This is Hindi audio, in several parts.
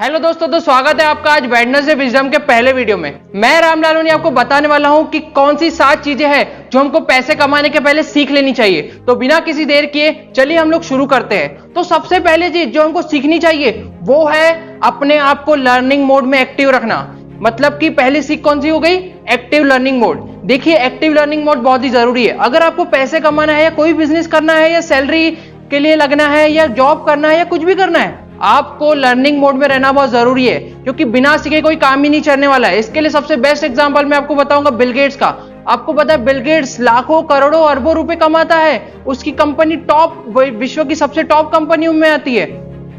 हेलो दोस्तों, तो स्वागत है आपका आज वेडनेसडे विजडम के पहले वीडियो में। मैं राम लालवानी आपको बताने वाला हूं कि कौन सी 7 चीजें हैं जो हमको पैसे कमाने के पहले सीख लेनी चाहिए। तो बिना किसी देर किए चलिए हम लोग शुरू करते हैं। तो सबसे पहले चीज जो हमको सीखनी चाहिए वो है अपने आप को लर्निंग मोड में एक्टिव रखना। मतलब कि पहली सीख कौन सी हो गई? Active learning mode. देखिए, एक्टिव लर्निंग मोड बहुत ही जरूरी है। अगर आपको पैसे कमाना है या कोई बिजनेस करना है या सैलरी के लिए लगना है या जॉब करना है या कुछ भी करना है, आपको लर्निंग मोड में रहना बहुत जरूरी है, क्योंकि बिना सीखे कोई काम ही नहीं चलने वाला है। इसके लिए सबसे बेस्ट एग्जांपल मैं आपको बताऊंगा बिल गेट्स का। आपको पता है बिल गेट्स लाखों करोड़ों अरबों रुपए कमाता है, उसकी कंपनी टॉप विश्व की सबसे टॉप कंपनियों में आती है,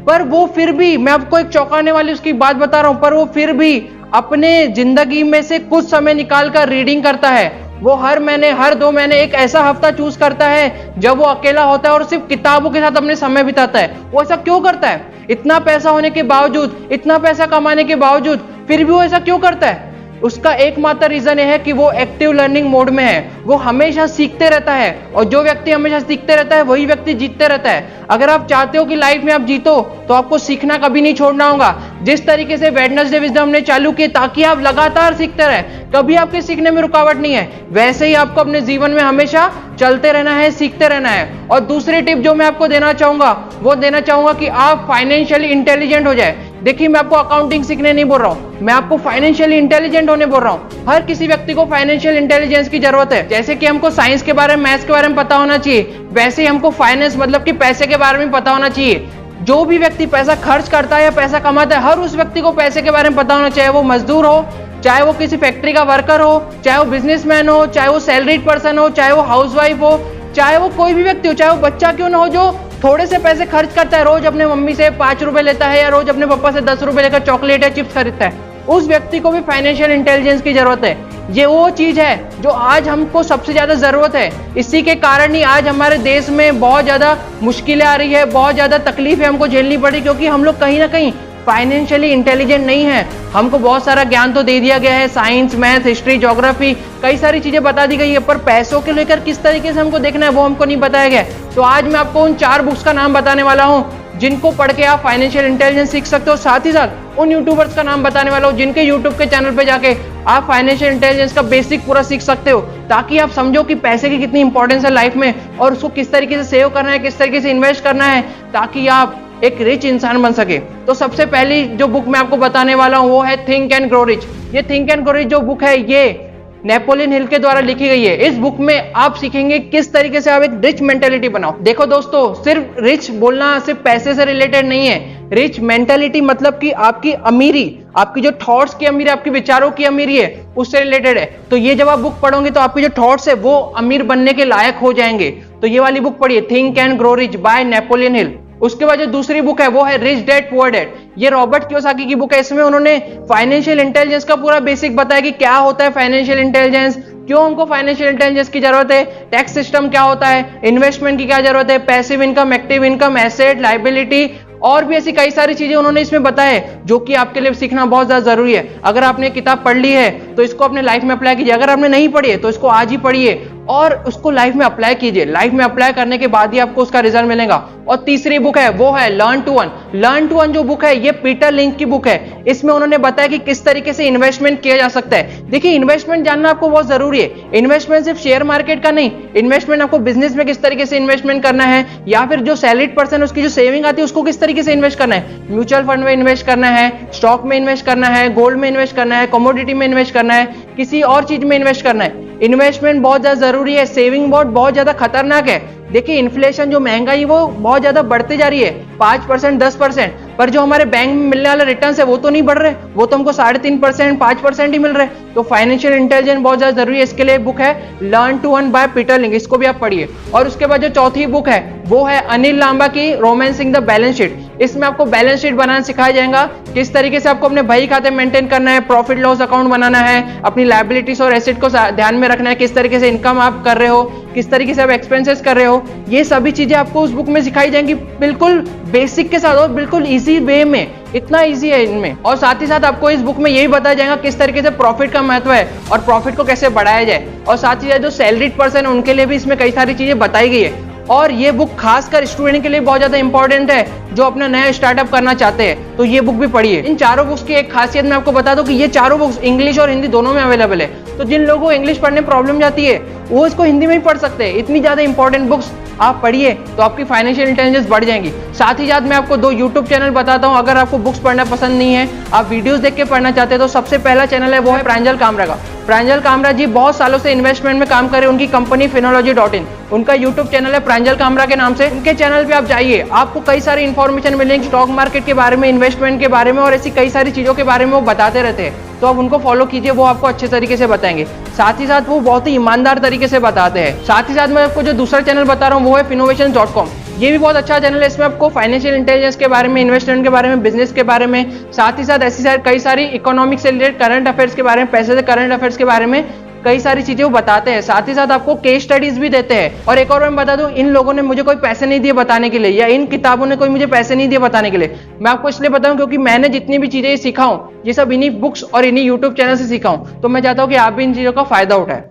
पर वो फिर भी, मैं आपको एक चौंकाने वाली उसकी बात बता रहा हूं, पर वो फिर भी अपने जिंदगी में से कुछ समय निकाल कर रीडिंग करता है। वो हर महीने, हर 2 महीने एक ऐसा हफ्ता चूज करता है जब वो अकेला होता है और सिर्फ किताबों के साथ अपने समय बिताता है। वो ऐसा क्यों करता है? इतना पैसा होने के बावजूद, इतना पैसा कमाने के बावजूद फिर भी वो ऐसा क्यों करता है? उसका एकमात्र रीजन यह है कि वो एक्टिव लर्निंग मोड में है। वो हमेशा सीखते रहता है, और जो व्यक्ति हमेशा सीखते रहता है वही व्यक्ति जीतते रहता है। अगर आप चाहते हो कि लाइफ में आप जीतो तो आपको सीखना कभी नहीं छोड़ना होगा। जिस तरीके से वेडनेसडे विजडम ने चालू किए ताकि आप लगातार सीखते रहे, कभी आपके सीखने में रुकावट नहीं है, वैसे ही आपको अपने जीवन में हमेशा चलते रहना है, सीखते रहना है। और दूसरी टिप जो मैं आपको देना चाहूंगा वो देना चाहूंगा कि आप फाइनेंशियली इंटेलिजेंट हो जाए। देखिए, मैं आपको अकाउंटिंग सीखने नहीं बोल रहा हूं, मैं आपको फाइनेंशियली इंटेलिजेंट होने बोल रहा हूं। हर किसी व्यक्ति को फाइनेंशियल इंटेलिजेंस की जरूरत है। जैसे कि हमको साइंस के बारे में, मैथ्स के बारे में पता होना चाहिए, वैसे ही हमको फाइनेंस मतलब कि पैसे के बारे में पता होना चाहिए। जो भी व्यक्ति पैसा खर्च करता है या पैसा कमाता है, हर उस व्यक्ति को पैसे के बारे में पता होना चाहिए। वो मजदूर हो, चाहे वो किसी फैक्ट्री का वर्कर हो, चाहे वो बिजनेसमैन हो, चाहे वो सैलरीड पर्सन हो, चाहे वो हाउसवाइफ हो, चाहे वो कोई भी व्यक्ति हो, चाहे वो बच्चा क्यों ना हो जो थोड़े से पैसे खर्च करता है, रोज अपने मम्मी से 5 रुपए लेता है या रोज अपने पापा से 10 रुपए लेकर चॉकलेट या चिप्स खरीदता है, उस व्यक्ति को भी फाइनेंशियल इंटेलिजेंस की जरूरत है। ये वो चीज है जो आज हमको सबसे ज्यादा जरूरत है। इसी के कारण ही आज हमारे देश में बहुत ज्यादा मुश्किलें आ रही है, बहुत ज्यादा तकलीफें हमको झेलनी पड़ी, क्योंकि हम लोग कहीं ना कहीं फाइनेंशियली इंटेलिजेंट नहीं है। हमको बहुत सारा ज्ञान तो दे दिया गया है, साइंस, मैथ, हिस्ट्री, ज्योग्राफी, कई सारी चीजें बता दी गई है, पर पैसों के लेकर किस तरीके से हमको देखना है वो हमको नहीं बताया गया। तो आज मैं आपको उन 4 बुक्स का नाम बताने वाला हूं जिनको पढ़ के आप फाइनेंशियल इंटेलिजेंस सीख सकते हो। साथ ही साथ उन यूट्यूबर्स का नाम बताने वाला हूं जिनके यूट्यूब के चैनल पे जाके आप फाइनेंशियल इंटेलिजेंस का बेसिक पूरा सीख सकते हो, ताकि आप समझो कि पैसे की कितनी इंपॉर्टेंस है लाइफ में और उसको किस तरीके से सेव करना है, किस तरीके से इन्वेस्ट करना है, ताकि आप एक रिच इंसान बन सके। तो सबसे पहली जो बुक मैं आपको बताने वाला हूं वो है थिंक एंड ग्रो रिच। ये थिंक एंड ग्रो रिच जो बुक है ये नेपोलियन हिल के द्वारा लिखी गई है। इस बुक में आप सीखेंगे किस तरीके से आप एक रिच मेंटेलिटी बनाओ। देखो दोस्तों, सिर्फ रिच बोलना सिर्फ पैसे से रिलेटेड नहीं है। रिच मेंटेलिटी मतलब कि आपकी अमीरी, आपकी जो थॉट्स की अमीरी, आपके विचारों की अमीरी है, उससे रिलेटेड है। तो ये जब आप बुक पढ़ोगे तो आपके जो थॉट्स है वो अमीर बनने के लायक हो जाएंगे। तो ये वाली बुक पढ़िए, think and grow rich by Napoleon Hill. उसके बाद जो दूसरी बुक है वो है रिच डैड पुअर डैड। ये रॉबर्ट कियोसाकी की बुक है। इसमें उन्होंने फाइनेंशियल इंटेलिजेंस का पूरा बेसिक बताया कि क्या होता है फाइनेंशियल इंटेलिजेंस, क्यों हमको फाइनेंशियल इंटेलिजेंस की जरूरत है, टैक्स सिस्टम क्या होता है, इन्वेस्टमेंट की क्या जरूरत है, passive income, active income, asset, liability, और भी ऐसी कई सारी चीजें उन्होंने इसमें बताया है जो कि आपके लिए सीखना बहुत ज्यादा जरूरी है। अगर आपने किताब पढ़ ली है तो इसको अपने लाइफ में अप्लाई कीजिए, अगर आपने नहीं पढ़ी है तो इसको आज ही पढ़िए और उसको लाइफ में अप्लाई कीजिए। लाइफ में अप्लाई करने के बाद ही आपको उसका रिजल्ट मिलेगा। और तीसरी बुक है वो है learn to earn. Learn to earn जो बुक है ये पीटर लिंच की बुक है। इसमें उन्होंने बताया कि किस तरीके से इन्वेस्टमेंट किया जा सकता है। देखिए, इन्वेस्टमेंट जानना आपको बहुत जरूरी है। इन्वेस्टमेंट सिर्फ शेयर मार्केट का नहीं, इन्वेस्टमेंट आपको बिजनेस में किस तरीके से इन्वेस्टमेंट करना है, या फिर जो सैलरीड पर्सन उसकी जो सेविंग आती है उसको किस तरीके से इन्वेस्ट करना है। म्यूचुअल फंड में इन्वेस्ट करना है, स्टॉक में इन्वेस्ट करना है, गोल्ड में इन्वेस्ट करना है, कमोडिटी में इन्वेस्ट करना है, किसी और चीज में इन्वेस्ट करना है। इन्वेस्टमेंट बहुत ज्यादा जरूरी है। सेविंग बहुत ज्यादा खतरनाक है। देखिए, इन्फ्लेशन जो महंगाई वो बहुत ज्यादा बढ़ती जा रही है, 5%, 10%, पर जो हमारे बैंक में मिलने वाले रिटर्न है वो तो नहीं बढ़ रहे, वो तो हमको 3.5%, 5% ही मिल रहे। तो फाइनेंशियल इंटेलिजेंस बहुत ज्यादा जरूरी है। इसके लिए बुक है learn to earn by Peter Lynch, इसको भी आप पढ़िए। और उसके बाद जो चौथी बुक है वो है अनिल लांबा की रोमांसिंग द बैलेंस शीट। इसमें आपको बैलेंस शीट बनाना सिखाया जाएगा, किस तरीके से आपको अपने बही खाते मेंटेन करना है, प्रॉफिट लॉस अकाउंट बनाना है, अपनी लायबिलिटीज और एसेट को ध्यान में रखना है, किस तरीके से इनकम आप कर रहे हो, किस तरीके से आप एक्सपेंसेस कर रहे हो। ये सभी चीजें आपको उस बुक में सिखाई जाएंगी, बिल्कुल बेसिक के साथ और बिल्कुल इजी वे में। इतना इजी है इनमें। और साथ ही साथ आपको इस बुक में यही बताया जाएगा किस तरीके से प्रॉफिट का महत्व है और प्रॉफिट को कैसे बढ़ाया जाए। और साथ ही साथ जो सैलरीड पर्सन है उनके लिए भी इसमें कई सारी चीजें बताई गई है। और ये बुक खासकर स्टूडेंट के लिए बहुत ज्यादा इंपॉर्टेंट है जो अपना नया स्टार्टअप करना चाहते हैं, तो ये बुक भी पढ़िए। इन चारों बुक्स की एक खासियत मैं आपको बता दूं कि ये चारों बुक्स इंग्लिश और हिंदी दोनों में अवेलेबल है, तो जिन लोगों को इंग्लिश पढ़ने में प्रॉब्लम जाती है वो इसको हिंदी में ही पढ़ सकते हैं। इतनी ज्यादा इंपॉर्टेंट बुक्स आप पढ़िए तो आपकी फाइनेंशियल इंटेलिजेंस बढ़ जाएंगी। साथ ही साथ मैं आपको 2 यूट्यूब चैनल बताता हूं, अगर आपको बुक्स पढ़ना पसंद नहीं है, आप वीडियोस देख के पढ़ना चाहते हैं, तो सबसे पहला चैनल है वो है प्रांजल कामरा का। प्रांजल कामरा जी बहुत सालों से इन्वेस्टमेंट में काम कर रहे हैं, उनकी कंपनी फिनोलॉजी.in, उनका यूट्यूब चैनल है प्रांजल कामरा के नाम से। उनके चैनल पे आप जाइए, आपको कई सारी इंफॉर्मेशन मिलेंगी स्टॉक मार्केट के बारे में, इन्वेस्टमेंट के बारे में और ऐसी कई सारी चीजों के बारे में वो बताते रहते हैं, तो आप उनको फॉलो कीजिए, वो आपको अच्छे तरीके से बताएंगे। साथ ही साथ वो बहुत ही ईमानदार तरीके से बताते हैं। साथ ही साथ मैं आपको जो दूसरा चैनल बता रहा हूँ वो है Finnovations.com, ये भी बहुत अच्छा चैनल है। इसमें आपको फाइनेंशियल इंटेलिजेंस के बारे में, इन्वेस्टमेंट के बारे में, बिजनेस के बारे में, साथ ही साथ ऐसी कई सारी इकोनॉमिक्स से रिलेटेड, करंट अफेयर्स के बारे में, पैसे से करंट अफेयर्स के बारे में कई सारी चीजें वो बताते हैं। साथ ही साथ आपको केस स्टडीज भी देते हैं। और एक और मैं बता दूं, इन लोगों ने मुझे कोई पैसे नहीं दिए बताने के लिए, या इन किताबों ने कोई मुझे पैसे नहीं दिए बताने के लिए। मैं आपको इसलिए बताऊं क्योंकि मैंने जितनी भी चीजें सीखा हूं ये सब इन्हीं बुक्स और इन्हीं यूट्यूब चैनल से सीखा हूं, तो मैं चाहता हूं कि आप भी इन चीजों का फायदा उठाएं।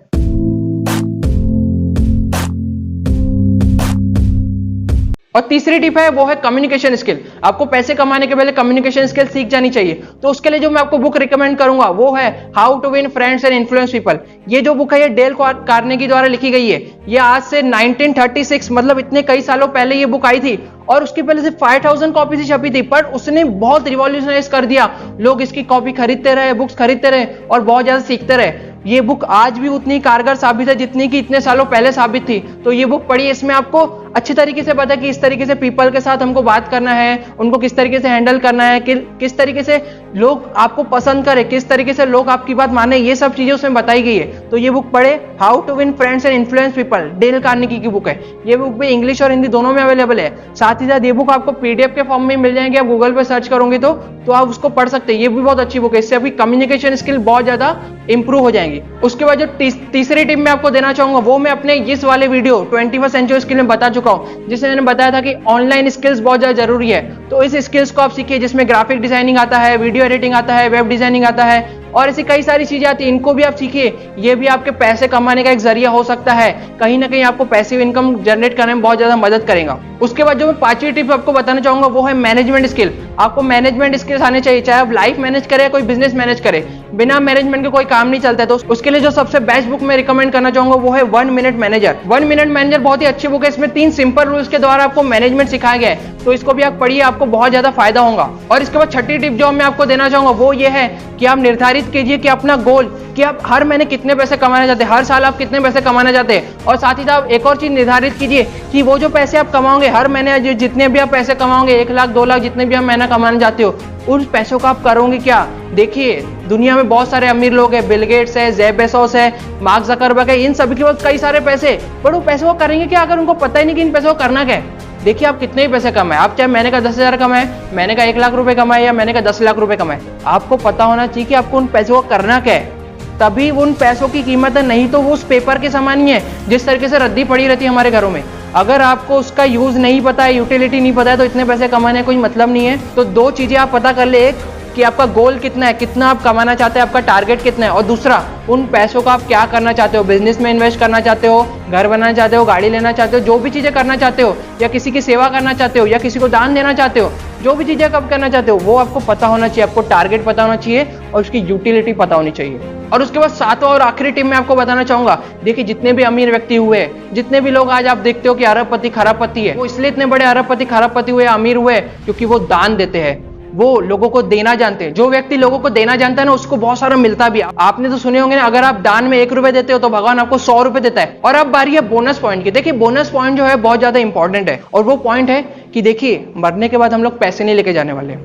और तीसरी टिप है वो है कम्युनिकेशन स्किल। आपको पैसे कमाने के पहले कम्युनिकेशन स्किल सीख जानी चाहिए, तो उसके लिए जो मैं आपको बुक रिकमेंड करूंगा वो है how to win friends and influence people. ये जो बुक है ये डेल कार्नेगी द्वारा लिखी गई है। ये आज से 1936 मतलब इतने कई सालों पहले ये बुक आई थी, और उसकी पहले सिर्फ 5000 कॉपी से छपी थी, पर उसने बहुत रिवॉल्यूशनाइज कर दिया। लोग इसकी कॉपी खरीदते रहे, बुक्स खरीदते रहे और बहुत ज्यादा सीखते रहे। ये बुक आज भी उतनी कारगर साबित है जितनी कि इतने सालों पहले साबित थी। तो ये बुक पढ़िए, इसमें आपको अच्छी तरीके से पता है कि इस तरीके से पीपल के साथ हमको बात करना है, उनको किस तरीके से हैंडल करना है, किस तरीके से लोग आपको पसंद करें, किस तरीके से लोग आपकी बात माने, ये सब चीजें उसमें बताई गई है। तो ये बुक पढ़े, how to win friends and influence people, Dale Carnegie की बुक है। ये बुक भी इंग्लिश और हिंदी दोनों में अवेलेबल है। साथ ही साथ ये बुक आपको पीडीएफ के फॉर्म में मिल जाएंगे, आप गूगल पे सर्च करोगे तो आप उसको पढ़ सकते हैं। ये भी बहुत अच्छी बुक है, इससे आपकी कम्युनिकेशन स्किल बहुत ज्यादा इंप्रूव हो जाएंगी। उसके बाद जो तीसरी टिप मैं आपको देना चाहूंगा वो मैं अपने इस वाले वीडियो 21st सेंचुरी स्किल में बता चुका हूं, जिसमें मैंने बताया था कि ऑनलाइन स्किल्स बहुत ज्यादा जरूरी है। तो इस स्किल्स को आप सीखिए, जिसमें ग्राफिक डिजाइनिंग आता है, वीडियो एडिटिंग आता है, वेब डिजाइनिंग आता है और ऐसी कई सारी चीजें आती है। इनको भी आप सीखिए, ये भी आपके पैसे कमाने का एक जरिया हो सकता है। कहीं ना कहीं आपको पैसिव इनकम जनरेट करने में बहुत ज्यादा मदद करेगा। उसके बाद जो मैं 5वीं टिप आपको बताना चाहूंगा वो है मैनेजमेंट स्किल। आपको मैनेजमेंट स्किल्स आने चाहिए, चाहे आप लाइफ मैनेज करें, कोई बिजनेस मैनेज करे, बिना मैनेजमेंट के कोई काम नहीं चलता है। तो उसके लिए जो सबसे बेस्ट बुक मैं रिकमेंड करना चाहूंगा वो है 1 मिनट मैनेजर। 1 मिनट मैनेजर बहुत ही अच्छी बुक है। इसमें 3 सिंपल रूल्स के द्वारा आपको मैनेजमेंट सिखाया गया है, तो इसको भी आप पढ़िए, आपको बहुत ज्यादा फायदा होगा। और इसके बाद 6ठी टिप जो मैं आपको देना चाहूंगा वो ये है कि आप निर्धारित कीजिए कि अपना गोल, कि आप हर महीने कितने पैसे कमाना चाहते हैं, हर साल आप कितने पैसे कमाना चाहते हैं। और साथ ही साथ एक और चीज निर्धारित कीजिए कि वो जो पैसे आप कमाओगे हर महीने, जितने भी आप पैसे कमाओगे, 1 लाख 2 लाख जितने भी आप महीना कमाना चाहते हो, उन पैसों का आप करोगे क्या। देखिए दुनिया में बहुत सारे अमीर लोग हैं, बिल गेट्स है, जेफ बेजोस है, मार्क जकरबर्ग है, इन सभी के पास कई सारे पैसे, पर वो पैसे वो करेंगे क्या अगर उनको पता ही नहीं कि इन पैसों को करना क्या है। देखिए आप कितने ही पैसे कमाए, आप चाहे महीने का 10,000 कमाए, महीने का 1 लाख रुपए कमाए या महीने का 10 लाख रुपए कमाए, आपको पता होना चाहिए कि आपको उन पैसों को करना क्या है, तभी उन पैसों की कीमत है। नहीं तो वो उस पेपर के समान ही है जिस तरीके से रद्दी पड़ी रहती है हमारे घरों में। अगर आपको उसका यूज नहीं पता है, यूटिलिटी नहीं पता है, तो इतने पैसे कमाने का कोई मतलब नहीं है। तो 2 चीजें आप पता कर ले, एक कि आपका गोल कितना है, कितना आप कमाना चाहते हैं, आपका टारगेट कितना है, और दूसरा उन पैसों का आप क्या करना चाहते हो। बिजनेस में इन्वेस्ट करना चाहते हो, घर बनाना चाहते हो, गाड़ी लेना चाहते हो, जो भी चीजें करना चाहते हो, या किसी की सेवा करना चाहते हो, या किसी को दान देना चाहते हो, जो भी चीजें कब करना चाहते हो वो आपको पता होना चाहिए। आपको टारगेट पता होना चाहिए और उसकी यूटिलिटी पता होनी चाहिए। और उसके बाद 7वां और आखिरी टिप मैं आपको बताना चाहूंगा। देखिए जितने भी अमीर व्यक्ति हुए, जितने भी लोग आज आप देखते हो कि अरबपति खरबपति है, वो इसलिए इतने बड़े अरबपति खरबपति हुए, अमीर हुए, क्योंकि वो दान देते हैं, वो लोगों को देना जानते हैं। जो व्यक्ति लोगों को देना जानता है ना, उसको बहुत सारा मिलता भी है। आपने तो सुने होंगे ना, अगर आप दान में 1 रुपए देते हो तो भगवान आपको 100 रुपए देता है। और अब बारी है बोनस पॉइंट की। देखिए बोनस पॉइंट जो है बहुत ज्यादा इंपॉर्टेंट है, और वो पॉइंट है कि देखिए मरने के बाद हम लोग पैसे नहीं लेके जाने वाले।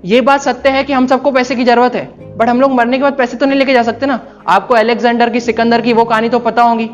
ये बात सत्य है कि हम सबको पैसे की जरूरत है, बट हम लोग मरने के बाद पैसे तो नहीं लेके जा सकते ना। आपको अलेक्जेंडर की, सिकंदर की वो कहानी तो पता होगी,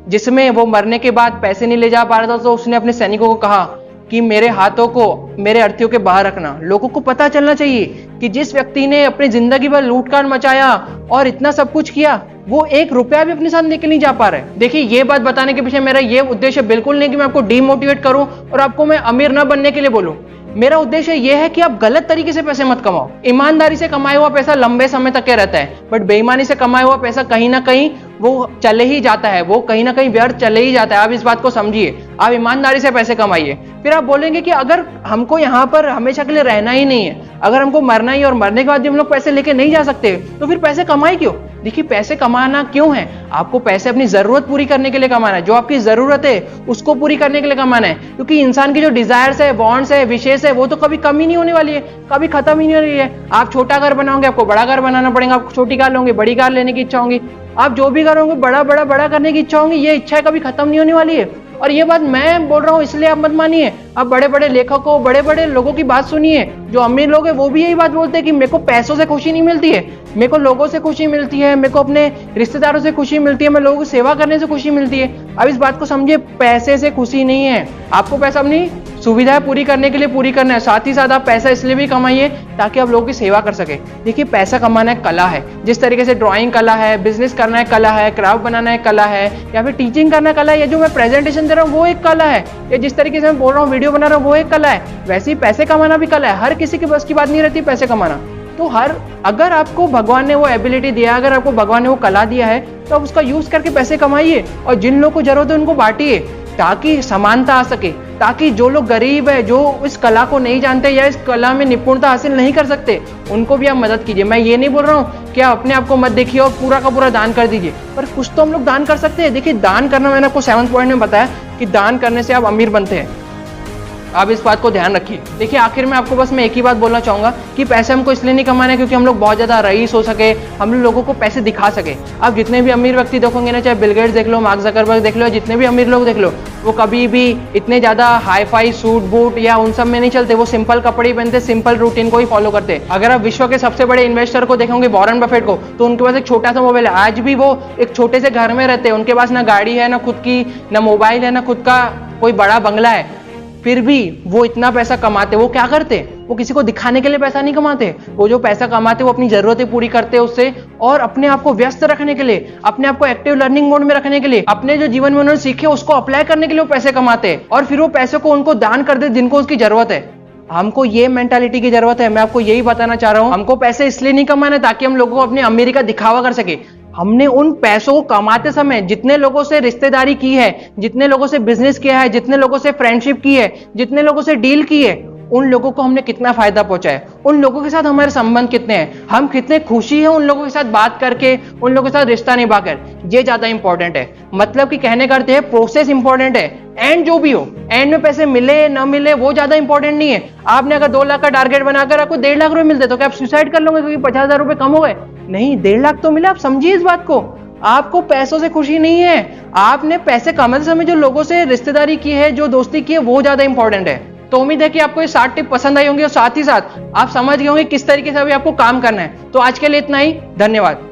जिसमें वो मरने के बाद पैसे नहीं ले जा पा रहा था, तो उसने अपने सैनिकों को कहा कि मेरे हाथों को मेरे अर्थीयों के बाहर रखना। लोगों को पता चलना चाहिए कि जिस व्यक्ति ने अपनी जिंदगी भर लूटकांड मचाया और इतना सब कुछ किया, वो 1 रुपया भी अपने साथ लेके नहीं जा पा रहे। देखिए ये बात बताने के पीछे मेरा ये उद्देश्य बिल्कुल नहीं कि मैं आपको डीमोटिवेट करूं और आपको मैं अमीर ना बनने के लिए बोलूं। मेरा उद्देश्य ये है कि आप गलत तरीके से पैसे मत कमाओ। ईमानदारी से कमाया हुआ पैसा लंबे समय तक के रहता है, बट बेईमानी से कमाया हुआ पैसा कहीं ना कहीं वो चले ही जाता है, वो कहीं ना कहीं व्यर्थ चले ही जाता है। आप इस बात को समझिए, आप ईमानदारी से पैसे कमाइए। फिर आप बोलेंगे कि अगर हमको यहाँ पर हमेशा के लिए रहना ही नहीं है, अगर हमको मरना ही और मरने के बाद भी हम लोग पैसे लेके नहीं जा सकते, तो फिर पैसे कमाए क्यों? देखिए, पैसे कमाना क्यों है? आपको पैसे अपनी जरूरत पूरी करने के लिए कमाना है। जो आपकी जरूरत है उसको पूरी करने के लिए कमाना है, क्योंकि इंसान की जो डिजायर्स है, वांट्स है, विशेष है, वो तो कभी कम ही नहीं होने वाली है, कभी खत्म ही नहीं हो रही है। आप छोटा घर बनाओगे, आपको बड़ा घर बनाना पड़ेगा। आप छोटी कार लोगे, बड़ी कार लेने की इच्छा होगी। आप जो भी करोगे बड़ा करने की इच्छा होगी। ये इच्छा कभी खत्म नहीं होने वाली है। और ये बात मैं बोल रहा हूँ इसलिए आप मत मानिए। आप बड़े बड़े लेखकों, बड़े बड़े लोगों की बात सुनिए। जो अमीर लोग हैं वो भी यही बात बोलते हैं कि मेरे को पैसों से खुशी नहीं मिलती है, मेरे को लोगों से खुशी मिलती है, मेरे को अपने रिश्तेदारों से खुशी मिलती है, मैं लोगों की सेवा करने से खुशी मिलती है। अब इस बात को समझिए, पैसे से खुशी नहीं है। आपको पैसा अपनी सुविधाएं पूरी करने के लिए पूरी करना है। साथ ही साथ आप पैसा इसलिए भी कमाइए ताकि आप लोगों की सेवा कर सके। देखिए, पैसा कमाना एक कला है। जिस तरीके से ड्राइंग कला है, बिजनेस करना एक कला है, क्राफ्ट बनाना एक कला है, या फिर टीचिंग करना कला है, या जो मैं प्रेजेंटेशन दे रहा हूँ वो एक कला है, या जिस तरीके से मैं बोल रहा हूँ वीडियो बना रहा हूँ वो एक कला है, वैसे ही पैसे कमाना भी कला है। हर किसी के बस की बात नहीं रहती पैसे कमाना। तो अगर आपको भगवान ने वो एबिलिटी दिया, अगर आपको भगवान ने वो कला दिया है, तो आप उसका यूज करके पैसे कमाइए और जिन लोगों को जरूरत है उनको बांटिए, ताकि समानता आ सके, ताकि जो लोग गरीब है, जो इस कला को नहीं जानते या इस कला में निपुणता हासिल नहीं कर सकते, उनको भी आप मदद कीजिए। मैं ये नहीं बोल रहा हूँ कि आप अपने आप को मत देखिए और पूरा का पूरा दान कर दीजिए, पर कुछ तो हम लोग दान कर सकते हैं। देखिए, दान करना मैंने आपको 7th पॉइंट में बताया कि दान करने से आप अमीर बनते हैं। आप इस बात को ध्यान रखिए। देखिए, आखिर में आपको बस मैं एक ही बात बोलना चाहूंगा कि पैसे हमको इसलिए नहीं कमाने क्योंकि हम लोग बहुत ज्यादा रईस हो सके, हम लोगों को पैसे दिखा सके। आप जितने भी अमीर व्यक्ति देखोगे ना, चाहे बिल गेट्स देख लो, मार्क जकरबर्ग देख लो, जितने भी अमीर लोग देख लो, वो कभी भी इतने ज्यादा हाई फाई सूट बूट या उन सब में नहीं चलते। वो सिंपल कपड़े पहनते, सिंपल रूटीन को ही फॉलो करते। अगर आप विश्व के सबसे बड़े इन्वेस्टर को देखोगे, वॉरेन बफेट को, तो उनके पास एक छोटा सा मोबाइल है। आज भी वो एक छोटे से घर में रहते हैं, उनके पास ना गाड़ी है, ना खुद की, ना मोबाइल है, ना खुद का कोई बड़ा बंगला है, फिर भी वो इतना पैसा कमाते। वो क्या करते? वो किसी को दिखाने के लिए पैसा नहीं कमाते। वो जो पैसा कमाते वो अपनी जरूरतें पूरी करते उससे, और अपने आप को व्यस्त रखने के लिए, अपने आप को एक्टिव लर्निंग मोड में रखने के लिए, अपने जो जीवन में उन्होंने सीखे उसको अप्लाई करने के लिए वो पैसे कमाते हैं, और फिर वो पैसे को उनको दान कर दे जिनको उसकी जरूरत है। हमको ये मेंटालिटी की जरूरत है। मैं आपको यही बताना चाह रहा हूं, हमको पैसे इसलिए नहीं कमाने ताकि हम लोगों को अपनी अमीरी का दिखावा कर सके। हमने उन पैसों को कमाते समय जितने लोगों से रिश्तेदारी की है, जितने लोगों से बिजनेस किया है, जितने लोगों से फ्रेंडशिप की है, जितने लोगों से डील की है, उन लोगों को हमने कितना फायदा पहुंचा है, उन लोगों के साथ हमारे संबंध कितने हैं, हम कितने खुशी हैं उन लोगों के साथ बात करके, उन लोगों के साथ रिश्ता निभाकर, ये ज्यादा इंपॉर्टेंट है। मतलब कि कहने करते हैं प्रोसेस इंपॉर्टेंट है, एंड जो भी हो, एंड में पैसे मिले ना मिले वो ज्यादा इंपॉर्टेंट नहीं है। आपने अगर 2 लाख का टारगेट बनाकर आपको 1.5 लाख रुपए मिलते तो क्या आप सुसाइड कर लोगे क्योंकि 50,000 रुपए कम हो गए? नहीं, 1.5 लाख तो मिला। आप समझिए इस बात को। आपको पैसों से खुशी नहीं है, आपने पैसे कमाते समय जो लोगों से रिश्तेदारी की है, जो दोस्ती की है, वो ज्यादा इंपॉर्टेंट है। तो उम्मीद है कि आपको ये 60 टिप पसंद आई होंगी और साथ ही साथ आप समझ गए होंगे किस तरीके से अभी आपको काम करना है। तो आज के लिए इतना ही, धन्यवाद।